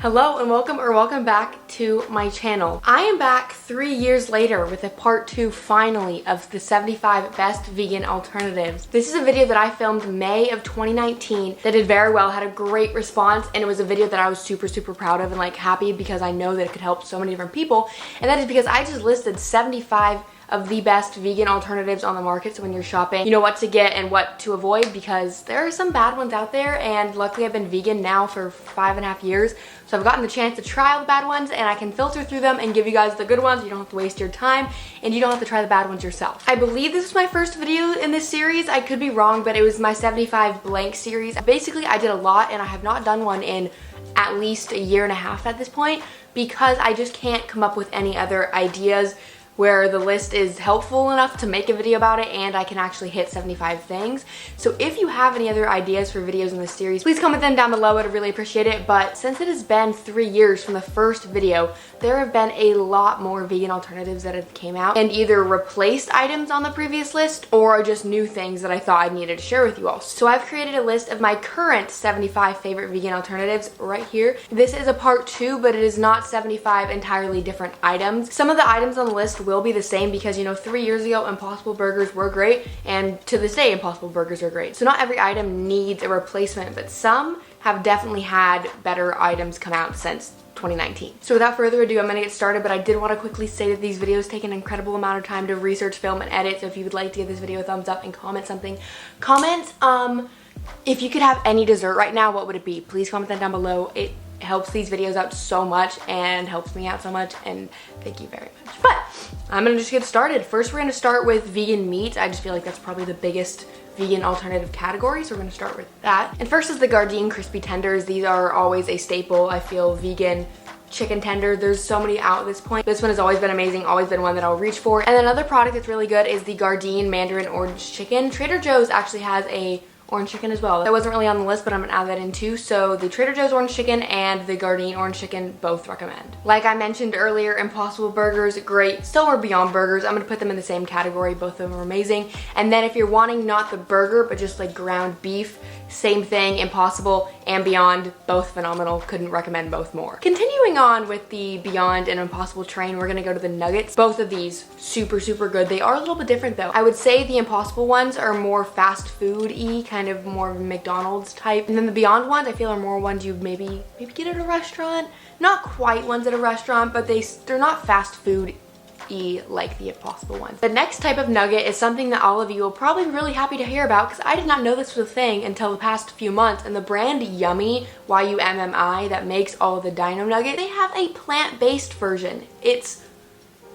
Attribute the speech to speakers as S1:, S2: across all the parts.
S1: Hello and welcome back to my channel. I am back 3 years later with a part 2 finally of the 75 best vegan alternatives. This is a video that I filmed May of 2019 that did very well, had a great response, and it was a video that I was super proud of and like happy because I know that it could help so many different people. And that is because I just listed 75 of the best vegan alternatives on the market, so when you're shopping, you know what to get and what to avoid, because there are some bad ones out there, and luckily I've been vegan now for 5.5 years, so I've gotten the chance to try all the bad ones, and I can filter through them and give you guys the good ones. You don't have to waste your time, and you don't have to try the bad ones yourself. I believe this was my first video in this series. I could be wrong, but it was my 75 blank series. Basically, I did a lot, and I have not done one in at least 1.5 years at this point, because I just can't come up with any other ideas where the list is helpful enough to make a video about it and I can actually hit 75 things. So if you have any other ideas for videos in this series, please comment them down below. I'd really appreciate it. But since it has been 3 years from the first video, there have been a lot more vegan alternatives that have came out and either replaced items on the previous list or just new things that I thought I needed to share with you all. So I've created a list of my current 75 favorite vegan alternatives right here. This is a part 2, but it is not 75 entirely different items. Some of the items on the list will be the same because, you know, 3 years ago Impossible Burgers were great, and to this day Impossible Burgers are great. So not every item needs a replacement, but some have definitely had better items come out since 2019. So without further ado, I'm gonna get started, but I did want to quickly say that these videos take an incredible amount of time to research, film, and edit. So if you would like to give this video a thumbs up and comment something, if you could have any dessert right now, what would it be? Please comment that down below. It helps these videos out so much and helps me out so much, and thank you very much. But I'm gonna just get started. First, we're gonna start with vegan meat. I just feel like that's probably the biggest vegan alternative category, so we're gonna start with that. And first is the Gardein crispy tenders. These are always a staple, I feel, vegan chicken tender. There's so many out at this point. This one has always been amazing, always been one that I'll reach for. And another product that's really good is the Gardein Mandarin Orange Chicken. Trader Joe's actually has a orange chicken as well. That wasn't really on the list, but I'm gonna add that in too. So the Trader Joe's orange chicken and the Gardein orange chicken, both recommend. Like I mentioned earlier, Impossible Burgers, great. So are Beyond Burgers. I'm gonna put them in the same category. Both of them are amazing. And then if you're wanting not the burger, but just like ground beef, same thing, Impossible and Beyond, both phenomenal. Couldn't recommend both more. Continuing on with the Beyond and Impossible train, we're gonna go to the nuggets. Both of these, super good. They are a little bit different though. I would say the Impossible ones are more fast food-y, kind of more McDonald's type. And then the Beyond ones, I feel, are more ones you maybe get at a restaurant. Not quite ones at a restaurant, but they're not fast food like the Impossible ones. The next type of nugget is something that all of you will probably be really happy to hear about, because I did not know this was a thing until the past few months. And the brand Yummy, Y-U-M-M-I, that makes all of the dino nuggets, they have a plant-based version. It's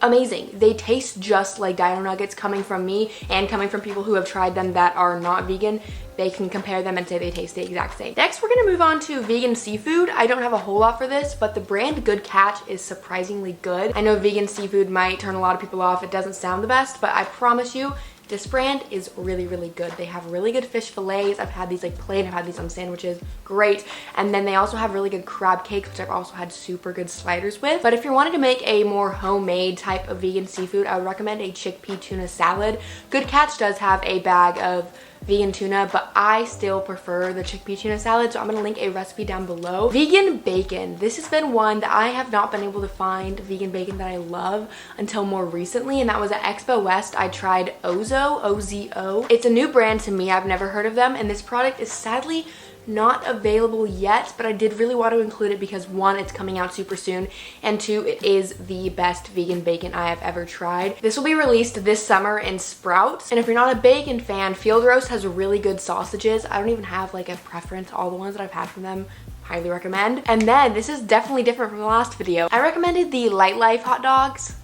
S1: amazing. They taste just like dino nuggets, coming from me and coming from people who have tried them that are not vegan. They can compare them and say they taste the exact same. Next, we're gonna move on to vegan seafood. I don't have a whole lot for this, but the brand Good Catch is surprisingly good. I know vegan seafood might turn a lot of people off. It doesn't sound the best, but I promise you, this brand is really good. They have really good fish fillets. I've had these like plain, I've had these on sandwiches, great. And then they also have really good crab cakes, which I've also had super good sliders with. But if you're wanting to make a more homemade type of vegan seafood, I would recommend a chickpea tuna salad. Good Catch does have a bag of vegan tuna, but I still prefer the chickpea tuna salad, so I'm gonna link a recipe down below. Vegan bacon. This has been one that I have not been able to find vegan bacon that I love until more recently, and that was at Expo West. I tried Ozo, O-Z-O. It's a new brand to me. I've never heard of them, and this product is sadly not available yet, but I did really want to include it because 1, it's coming out super soon, and 2, it is the best vegan bacon I have ever tried. This will be released this summer in Sprouts, and if you're not a bacon fan, Field Roast has really good sausages. I don't even have like a preference. All the ones that I've had from them, highly recommend. And then this is definitely different from the last video. I recommended the Light Life hot dogs.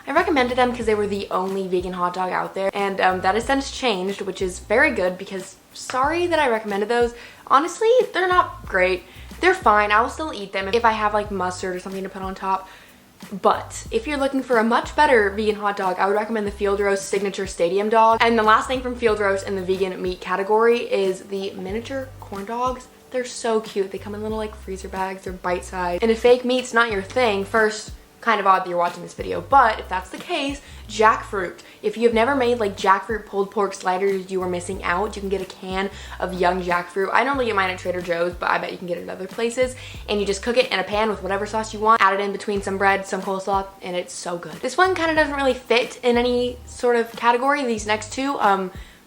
S1: I recommended them because they were the only vegan hot dog out there, and that has since changed, which is very good, because sorry that I recommended those. Honestly, they're not great. They're fine. I will still eat them if I have like mustard or something to put on top. But if you're looking for a much better vegan hot dog, I would recommend the Field Roast Signature Stadium Dog. And the last thing from Field Roast in the vegan meat category is the miniature corn dogs. They're so cute. They come in little like freezer bags. They're bite-sized. And if fake meat's not your thing, first, kind of odd that you're watching this video, but if that's the case, jackfruit. If you have never made like jackfruit pulled pork sliders, you are missing out. You can get a can of young jackfruit. I normally get mine at Trader Joe's, but I bet you can get it at other places. And you just cook it in a pan with whatever sauce you want, add it in between some bread, some coleslaw, and it's so good. This one kind of doesn't really fit in any sort of category. These next two,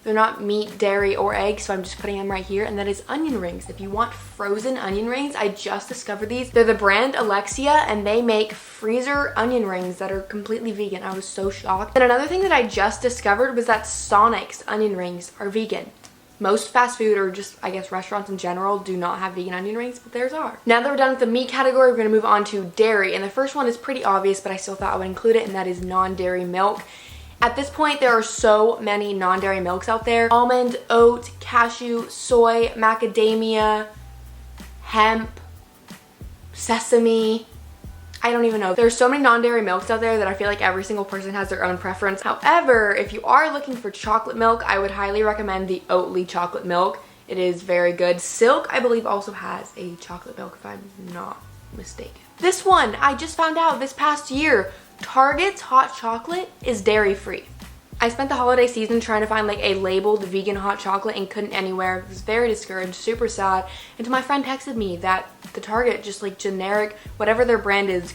S1: they're not meat, dairy, or egg, so I'm just putting them right here, and that is onion rings. If you want frozen onion rings, I just discovered these. They're the brand Alexia, and they make freezer onion rings that are completely vegan. I was so shocked. And another thing that I just discovered was that Sonic's onion rings are vegan. Most fast food, or just, I guess, restaurants in general, do not have vegan onion rings, but theirs are. Now that we're done with the meat category, we're gonna move on to dairy, and the first one is pretty obvious, but I still thought I would include it, and that is non-dairy milk. At this point, there are so many non-dairy milks out there. Almond, oat, cashew, soy, macadamia, hemp, sesame. I don't even know. There's so many non-dairy milks out there that I feel like every single person has their own preference. However, if you are looking for chocolate milk, I would highly recommend the Oatly chocolate milk. It is very good. Silk, I believe, also has a chocolate milk, if I'm not mistaken. This one, I just found out this past year. Target's hot chocolate is dairy-free. I spent the holiday season trying to find like a labeled vegan hot chocolate and couldn't anywhere. I was very discouraged, super sad. And my friend texted me that the Target, just like generic, whatever their brand is,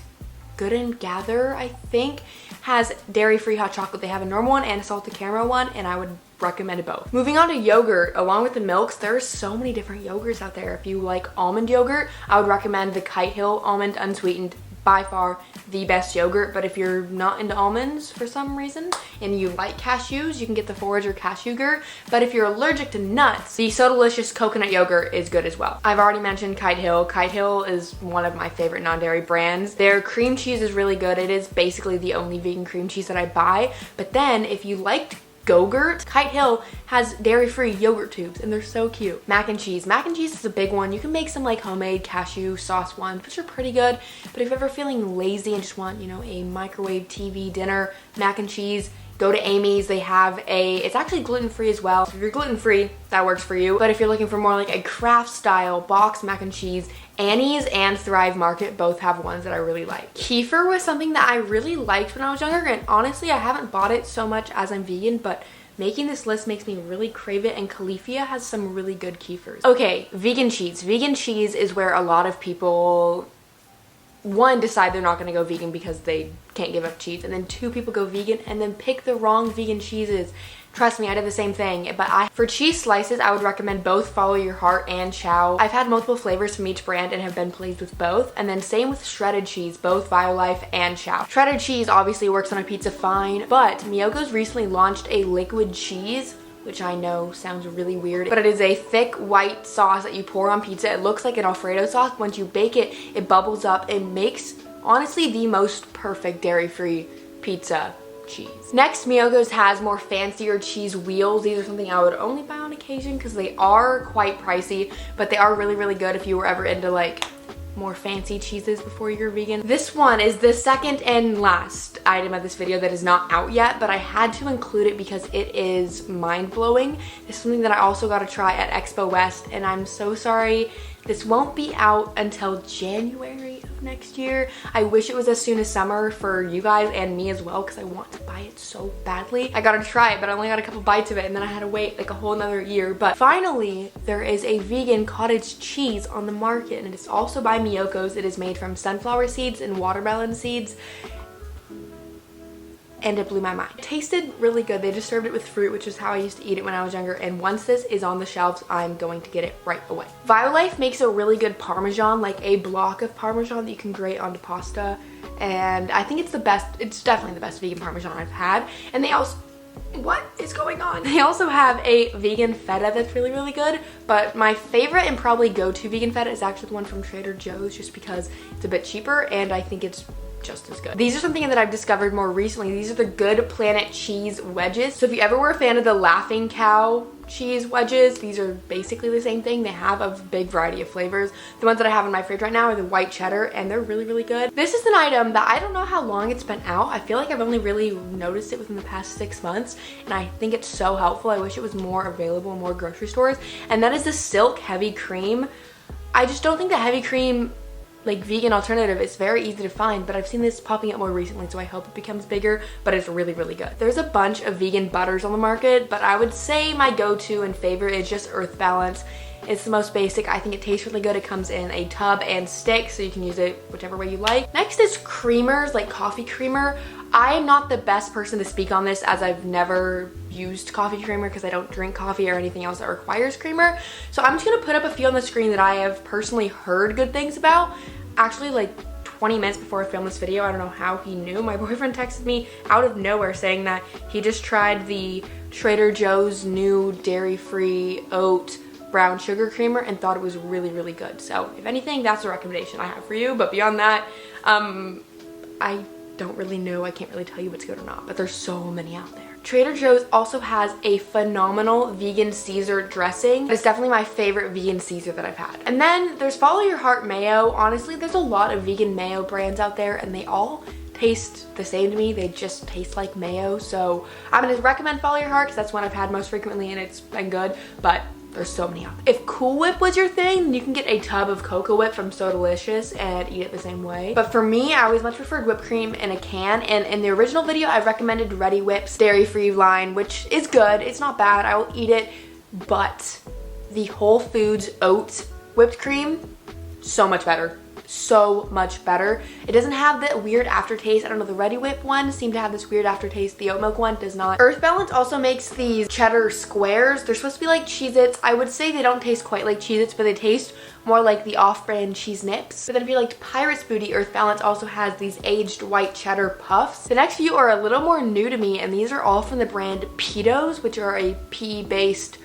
S1: Good and Gather, I think, has dairy-free hot chocolate. They have a normal one and a salted caramel one, and I would recommend it both. Moving on to yogurt, along with the milks, there are so many different yogurts out there. If you like almond yogurt, I would recommend the Kite Hill Almond Unsweetened. By far the best yogurt, but if you're not into almonds for some reason and you like cashews, you can get the Forager cashew yogurt. But if you're allergic to nuts, the So Delicious coconut yogurt is good as well. I've already mentioned Kite Hill. Kite Hill is one of my favorite non-dairy brands. Their cream cheese is really good. It is basically the only vegan cream cheese that I buy. But then if you liked Go-Gurt, Kite Hill has dairy-free yogurt tubes, and they're so cute. Mac and cheese. Mac and cheese is a big one. You can make some like homemade cashew sauce ones, which are pretty good. But if you're ever feeling lazy and just want, you know, a microwave TV dinner mac and cheese, go to Amy's. They have it's actually gluten-free as well. So if you're gluten-free, that works for you. But if you're looking for more like a craft style box mac and cheese, Annie's and Thrive Market both have ones that I really like. Kefir was something that I really liked when I was younger, and honestly, I haven't bought it so much as I'm vegan, but making this list makes me really crave it, and Califia has some really good kefirs. Okay, vegan cheese. Vegan cheese is where a lot of people, one, decide they're not going to go vegan because they can't give up cheese, and then two, people go vegan and then pick the wrong vegan cheeses. Trust me, I did the same thing. But for cheese slices, I would recommend both Follow Your Heart and Chow. I've had multiple flavors from each brand and have been pleased with both. And then same with shredded cheese, both Violife and Chow. Shredded cheese obviously works on a pizza fine, but Miyoko's recently launched a liquid cheese, which I know sounds really weird, but it is a thick white sauce that you pour on pizza. It looks like an Alfredo sauce. Once you bake it, it bubbles up and makes, honestly, the most perfect dairy-free pizza cheese. Next, Miyoko's has more fancier cheese wheels. These are something I would only buy on occasion because they are quite pricey, but they are really, really good if you were ever into like more fancy cheeses before you're vegan. This one is the second and last item of this video that is not out yet, but I had to include it because it is mind-blowing. This is something that I also got to try at Expo West, and I'm so sorry this won't be out until January of next year. I wish it was as soon as summer for you guys and me as well, because I want to buy it so badly. I got to try it, but I only got a couple bites of it, and then I had to wait like a whole another year. But finally, there is a vegan cottage cheese on the market, and it is also by Miyoko's. It is made from sunflower seeds and watermelon seeds, and it blew my mind. It tasted really good. They just served it with fruit, which is how I used to eat it when I was younger, and once this is on the shelves, I'm going to get it right away. Violife makes a really good Parmesan, like a block of Parmesan that you can grate onto pasta, and I think it's the best, it's definitely the best vegan Parmesan I've had. And they also, what is going on? They also have a vegan feta that's really, really good, but my favorite and probably go-to vegan feta is actually the one from Trader Joe's, just because it's a bit cheaper and I think it's just as good. These are something that I've discovered more recently. These are the Good Planet cheese wedges. So if you ever were a fan of the Laughing Cow cheese wedges, these are basically the same thing. They have a big variety of flavors. The ones that I have in my fridge right now are the white cheddar, and they're really, really good. This is an item that I don't know how long it's been out. I feel like I've only really noticed it within the past 6 months, and I think it's so helpful. I wish it was more available in more grocery stores, and that is the Silk Heavy Cream. I just don't think the heavy cream like vegan alternative is very easy to find, but I've seen this popping up more recently, so I hope it becomes bigger, but it's really, really good. There's a bunch of vegan butters on the market, but I would say my go-to and favorite is just Earth Balance. It's the most basic. I think it tastes really good. It comes in a tub and stick, so you can use it whichever way you like. Next is creamers, like coffee creamer. I am not the best person to speak on this as I've never used coffee creamer because I don't drink coffee or anything else that requires creamer. So I'm just gonna put up a few on the screen that I have personally heard good things about. Actually, like 20 minutes before I filmed this video, I don't know how he knew. My boyfriend texted me out of nowhere saying that he just tried the Trader Joe's new dairy-free oat brown sugar creamer and thought it was really, really good. So if anything, that's a recommendation I have for you. But beyond that, I don't really know. I can't really tell you what's good or not, but there's so many out there. Trader Joe's also has a phenomenal vegan Caesar dressing. It's definitely my favorite vegan Caesar that I've had. And then there's Follow Your Heart mayo. Honestly, there's a lot of vegan mayo brands out there and they all taste the same to me. They just taste like mayo. So I'm gonna recommend Follow Your Heart because that's one I've had most frequently and it's been good, but there's so many out there. If Cool Whip was your thing, then you can get a tub of Cocoa Whip from So Delicious and eat it the same way. But for me, I always much preferred whipped cream in a can. And in the original video, I recommended Ready Whip's dairy-free line, which is good. It's not bad. I will eat it. But the Whole Foods oat whipped cream, so much better. So much better. It doesn't have that weird aftertaste. I don't know, the Ready Whip one seemed to have this weird aftertaste. The oat milk one does not. Earth Balance also makes these cheddar squares. They're supposed to be like Cheez-Its. I would say they don't taste quite like Cheez-Its, but they taste more like the off-brand Cheese Nips. But then if you liked Pirate's Booty, Earth Balance also has these aged white cheddar puffs. The next few are a little more new to me, and these are all from the brand Peetos, which are a pea-based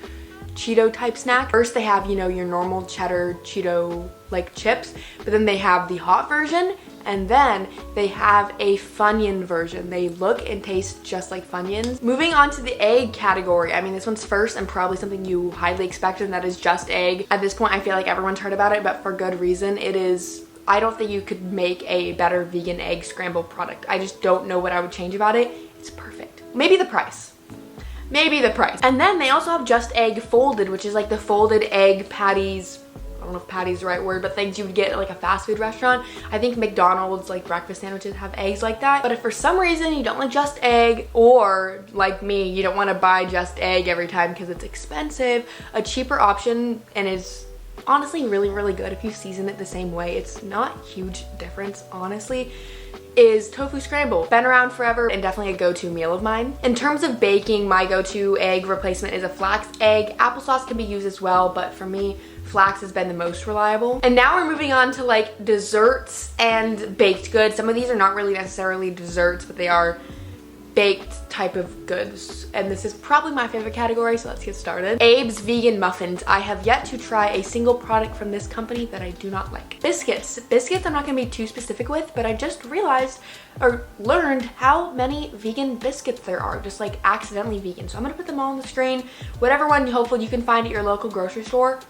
S1: Cheeto type snack. First they have, you know, your normal cheddar Cheeto like chips, but then they have the hot version, and then they have a Funyun version. They look and taste just like Funyuns. Moving on to the egg category. I mean, this one's first and probably something you highly expected, and that is Just Egg. At this point, I feel like everyone's heard about it, but for good reason. It is, I don't think you could make a better vegan egg scramble product. I just don't know what I would change about it. It's perfect. Maybe the price. Maybe the price. And then they also have Just Egg Folded, which is like the folded egg patties. I don't know if patty is the right word, but things you would get at like a fast food restaurant. I think McDonald's like breakfast sandwiches have eggs like that. But if for some reason you don't like Just Egg, or like me, you don't want to buy Just Egg every time because it's expensive, a cheaper option, and is honestly really, really good if you season it the same way. It's not a huge difference, honestly, is tofu scramble. Been around forever and definitely a go-to meal of mine. In terms of baking, my go-to egg replacement is a flax egg. Applesauce can be used as well, but for me, flax has been the most reliable. And now we're moving on to like desserts and baked goods. Some of these are not really necessarily desserts, but they are baked type of goods, and this is probably my favorite category, so let's get started. Abe's Vegan Muffins. I have yet to try a single product from this company that I do not like. Biscuits I'm not gonna be too specific with, but I just realized or learned how many vegan biscuits there are, just like accidentally vegan. So I'm gonna put them all on the screen. Whatever one hopefully you can find at your local grocery store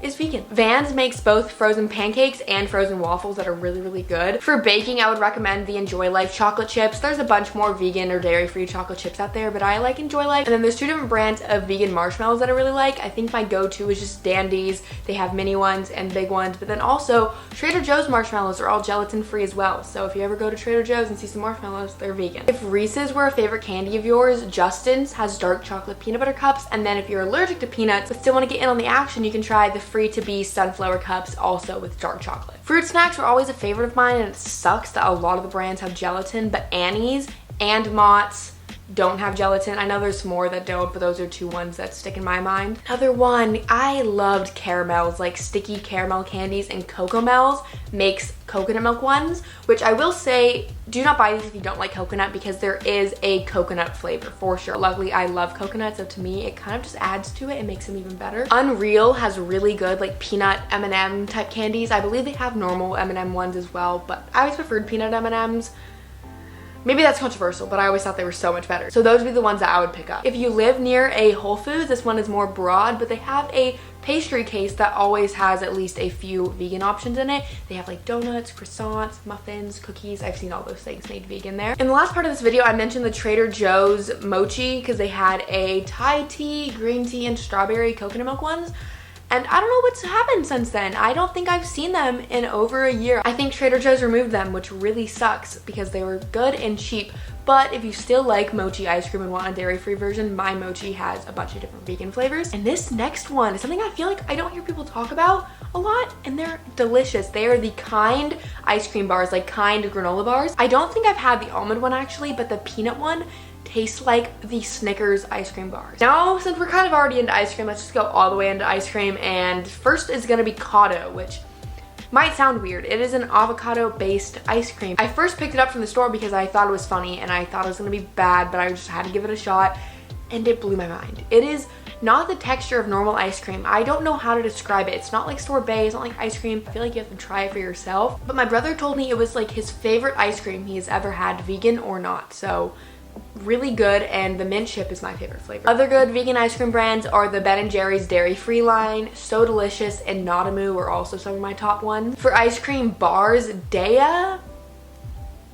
S1: is vegan. Vans makes both frozen pancakes and frozen waffles that are really, really good. For baking, I would recommend the Enjoy Life chocolate chips. There's a bunch more vegan or dairy-free chocolate chips out there, but I like Enjoy Life. And then there's two different brands of vegan marshmallows that I really like. I think my go-to is just Dandy's. They have mini ones and big ones, but then also Trader Joe's marshmallows are all gelatin-free as well. So if you ever go to Trader Joe's and see some marshmallows, they're vegan. If Reese's were a favorite candy of yours, Justin's has dark chocolate peanut butter cups. And then if you're allergic to peanuts but still want to get in on the action, you can try the free-to-be sunflower cups, also with dark chocolate. Fruit snacks were always a favorite of mine, and it sucks that a lot of the brands have gelatin, but Annie's and Mott's don't have gelatin. I know there's more that don't, but those are two ones that stick in my mind. Another one, I loved caramels, like sticky caramel candies, and Cocomel's makes coconut milk ones, which I will say, do not buy these if you don't like coconut, because there is a coconut flavor for sure. Luckily, I love coconut, so to me, it kind of just adds to it and makes them even better. Unreal has really good like peanut M&M type candies. I believe they have normal M&M ones as well, but I always preferred peanut M&Ms. Maybe that's controversial, but I always thought they were so much better. So those would be the ones that I would pick up. If you live near a Whole Foods, this one is more broad, but they have a pastry case that always has at least a few vegan options in it. They have like donuts, croissants, muffins, cookies. I've seen all those things made vegan there. In the last part of this video, I mentioned the Trader Joe's mochi because they had a Thai tea, green tea, and strawberry coconut milk ones. and I don't know what's happened since then. I don't think I've seen them in over a year. I think Trader Joe's removed them, which really sucks because they were good and cheap. But if you still like mochi ice cream and want a dairy-free version, my mochi has a bunch of different vegan flavors. And this next one is something I feel like I don't hear people talk about a lot, and they're delicious. They are the Kind ice cream bars, like Kind granola bars. I don't think I've had the almond one actually, but the peanut one tastes like the Snickers ice cream bars. Now, since we're kind of already into ice cream, let's just go all the way into ice cream. And first is gonna be Cotto, which might sound weird. It is an avocado-based ice cream. I first picked it up from the store because I thought it was funny and I thought it was gonna be bad, but I just had to give it a shot, and it blew my mind. It is not the texture of normal ice cream. I don't know how to describe it. It's not like sorbet, it's not like ice cream. I feel like you have to try it for yourself. But my brother told me it was like his favorite ice cream he has ever had, vegan or not. So really good, and the mint chip is my favorite flavor. Other good vegan ice cream brands are the Ben & Jerry's dairy-free line, So Delicious, and Nadamu are also some of my top ones. For ice cream bars, Daya,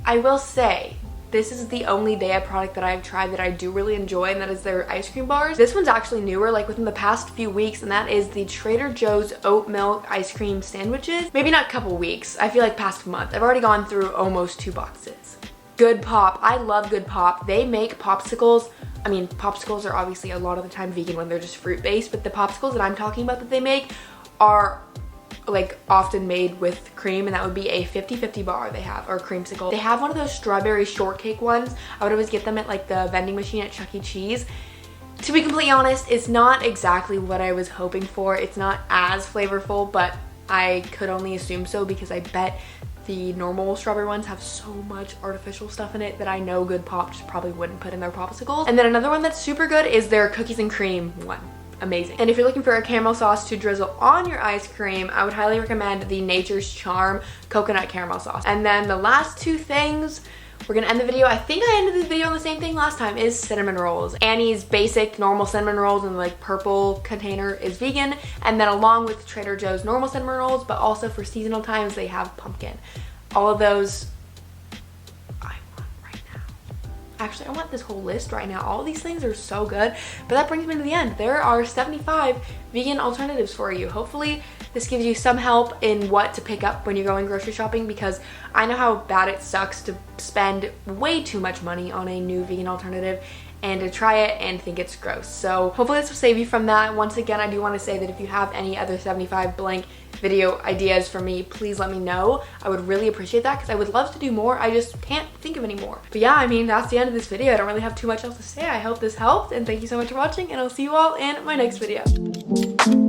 S1: I will say, this is the only Daya product that I've tried that I do really enjoy, and that is their ice cream bars. This one's actually newer, like within the past few weeks, and that is the Trader Joe's oat milk ice cream sandwiches. Maybe not a couple weeks, I feel like past month. I've already gone through almost 2 boxes. Good Pop. I love Good Pop. They make popsicles. I mean, popsicles are obviously a lot of the time vegan when they're just fruit-based, but the popsicles that I'm talking about that they make are like often made with cream, and that would be a 50-50 bar they have, or creamsicle. They have one of those strawberry shortcake ones. I would always get them at like the vending machine at Chuck E. Cheese. To be completely honest, it's not exactly what I was hoping for. It's not as flavorful, but I could only assume so because I bet the normal strawberry ones have so much artificial stuff in it that I know Good Pop just probably wouldn't put in their popsicles. And then another one that's super good is their cookies and cream one. Amazing. And if you're looking for a caramel sauce to drizzle on your ice cream, I would highly recommend the Nature's Charm coconut caramel sauce. And then the last 2 things, we're gonna end the video. I think I ended the video on the same thing last time, is cinnamon rolls. Annie's basic normal cinnamon rolls in the like purple container is vegan, and then along with Trader Joe's normal cinnamon rolls, but also for seasonal times they have pumpkin. All of those I want right now. Actually, I want this whole list right now. All of these things are so good, but that brings me to the end. There are 75 vegan alternatives for you. Hopefully this gives you some help in what to pick up when you're going grocery shopping, because I know how bad it sucks to spend way too much money on a new vegan alternative and to try it and think it's gross. So hopefully this will save you from that. Once again, I do want to say that if you have any other 75 blank video ideas for me, please let me know. I would really appreciate that because I would love to do more. I just can't think of any more. But yeah, I mean, that's the end of this video. I don't really have too much else to say. I hope this helped, and thank you so much for watching, and I'll see you all in my next video.